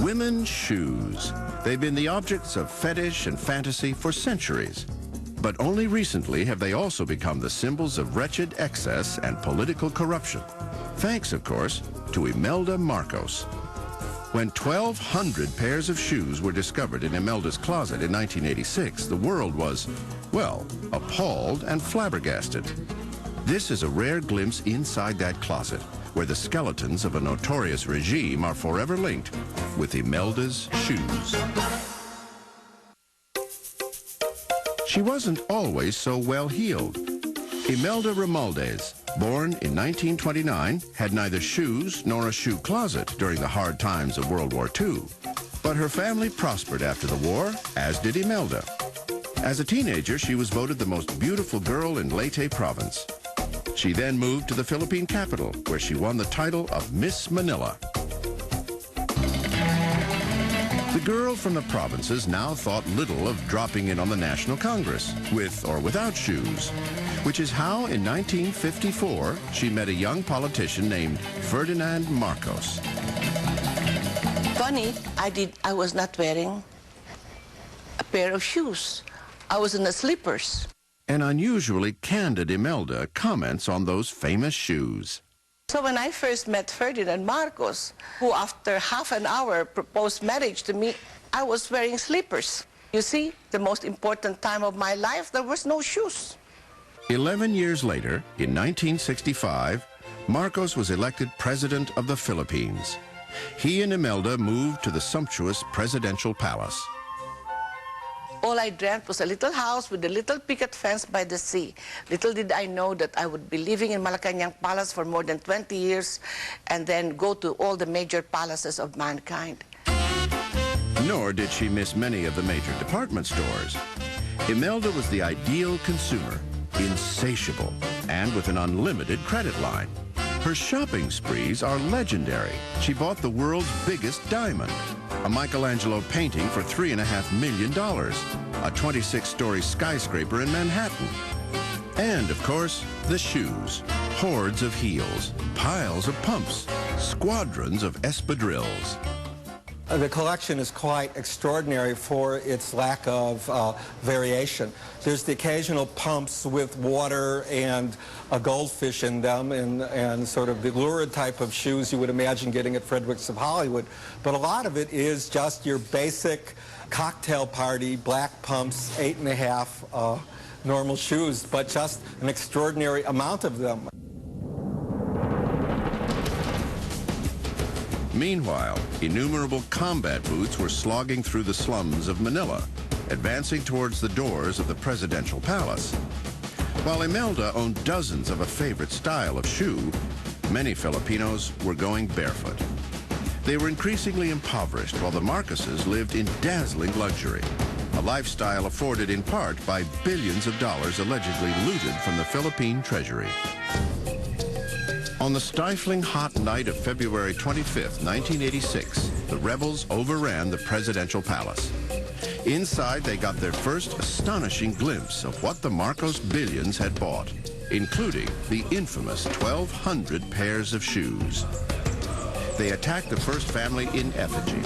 Women's shoes. They've been the objects of fetish and fantasy for centuries. But only recently have they also become the symbols of wretched excess and political corruption. Thanks, of course, to Imelda Marcos. When 1,200 pairs of shoes were discovered in Imelda's closet in 1986, the world was, well, appalled and flabbergasted. This is a rare glimpse inside that closet, where the skeletons of a notorious regime are forever linked with Imelda's shoes. She wasn't always so well-heeled. Imelda Romualdez, born in 1929, had neither shoes nor a shoe closet during the hard times of World War II. But her family prospered after the war, as did Imelda. As a teenager, she was voted the most beautiful girl in Leyte province. She then moved to the Philippine capital, where she won the title of Miss Manila. The girl from the provinces now thought little of dropping in on the National Congress, with or without shoes, which is how in 1954 she met a young politician named Ferdinand Marcos. Funny, I was not wearing a pair of shoes. I was in the slippers. An unusually candid Imelda comments on those famous shoes. So when I first met Ferdinand Marcos, who after half an hour proposed marriage to me, I was wearing slippers. You see, the most important time of my life, there was no shoes. 11 years later, in 1965, Marcos was elected president of the Philippines. He and Imelda moved to the sumptuous presidential palace. All I dreamt was a little house with a little picket fence by the sea. Little did I know that I would be living in Malacanang Palace for more than 20 years and then go to all the major palaces of mankind. Nor did she miss many of the major department stores. Imelda was the ideal consumer, insatiable, and with an unlimited credit line. Her shopping sprees are legendary. She bought the world's biggest diamond, a Michelangelo painting for $3.5 million, a 26-story skyscraper in Manhattan. And, of course, the shoes. Hordes of heels, piles of pumps, squadrons of espadrilles. The collection is quite extraordinary for its lack of variation. There's the occasional pumps with water and a goldfish in them and sort of the lurid type of shoes you would imagine getting at Frederick's of Hollywood. But a lot of it is just your basic cocktail party, black pumps, 8.5 normal shoes, but just an extraordinary amount of them. Meanwhile, innumerable combat boots were slogging through the slums of Manila, advancing towards the doors of the presidential palace. While Imelda owned dozens of a favorite style of shoe, many Filipinos were going barefoot. They were increasingly impoverished while the Marcoses lived in dazzling luxury, a lifestyle afforded in part by billions of dollars allegedly looted from the Philippine treasury. On the stifling hot night of February 25, 1986, the rebels overran the presidential palace. Inside, they got their first astonishing glimpse of what the Marcos billions had bought, including the infamous 1,200 pairs of shoes. They attacked the first family in effigy.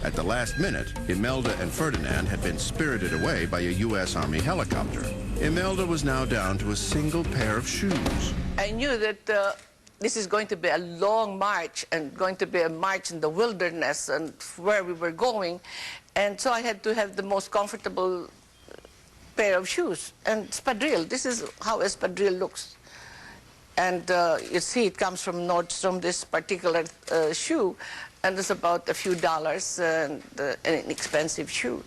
At the last minute, Imelda and Ferdinand had been spirited away by a U.S. Army helicopter. Imelda was now down to a single pair of shoes. I knew that this is going to be a long march and going to be a march in the wilderness and where we were going. And so I had to have the most comfortable pair of shoes. And espadrille, this is how espadrille looks. And you see it comes from Nordstrom, this particular shoe. And it's about a few dollars and an expensive shoe.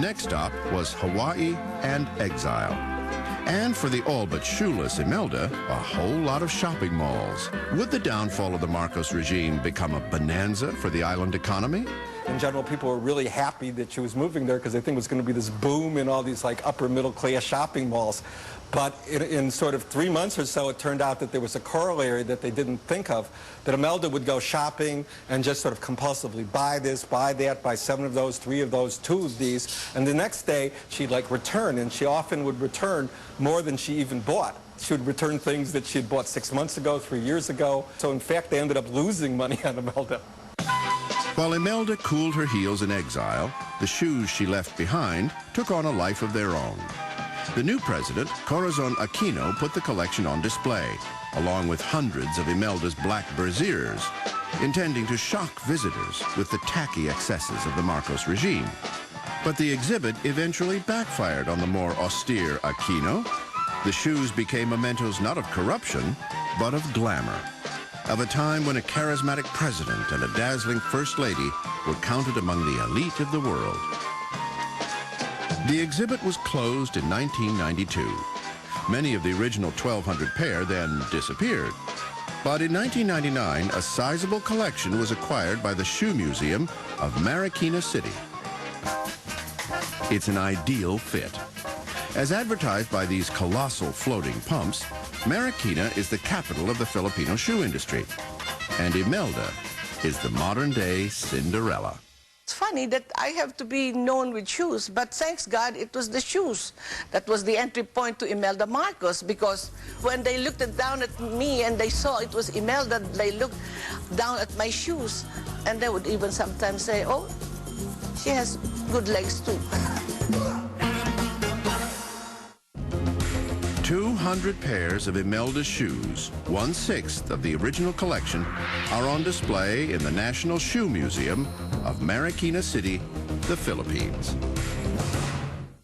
Next stop was Hawaii and exile. And for the all-but-shoeless Imelda, a whole lot of shopping malls. Would the downfall of the Marcos regime become a bonanza for the island economy? In general, people were really happy that she was moving there because they think it was going to be this boom in all these like upper middle class shopping malls. But in sort of 3 months or so, it turned out that there was a corollary that they didn't think of, that Imelda would go shopping and just sort of compulsively buy this, buy that, buy 7 of those, 3 of those, 2 of these, and the next day she'd like return, and she often would return more than she even bought. She would return things that she had bought 6 months ago, 3 years ago. So in fact, they ended up losing money on Imelda. While Imelda cooled her heels in exile, the shoes she left behind took on a life of their own. The new president, Corazon Aquino, put the collection on display, along with hundreds of Imelda's black brassieres, intending to shock visitors with the tacky excesses of the Marcos regime. But the exhibit eventually backfired on the more austere Aquino. The shoes became mementos not of corruption, but of glamour, of a time when a charismatic president and a dazzling first lady were counted among the elite of the world. The exhibit was closed in 1992. Many of the original 1,200 pair then disappeared. But in 1999, a sizable collection was acquired by the Shoe Museum of Marikina City. It's an ideal fit. As advertised by these colossal floating pumps, Marikina is the capital of the Filipino shoe industry. And Imelda is the modern-day Cinderella. It's funny that I have to be known with shoes, but thanks God it was the shoes that was the entry point to Imelda Marcos, because when they looked down at me and they saw it was Imelda, they looked down at my shoes, and they would even sometimes say, oh, she has good legs too. 200 pairs of Imelda's shoes, 1/6 of the original collection, are on display in the National Shoe Museum of Marikina City, the Philippines.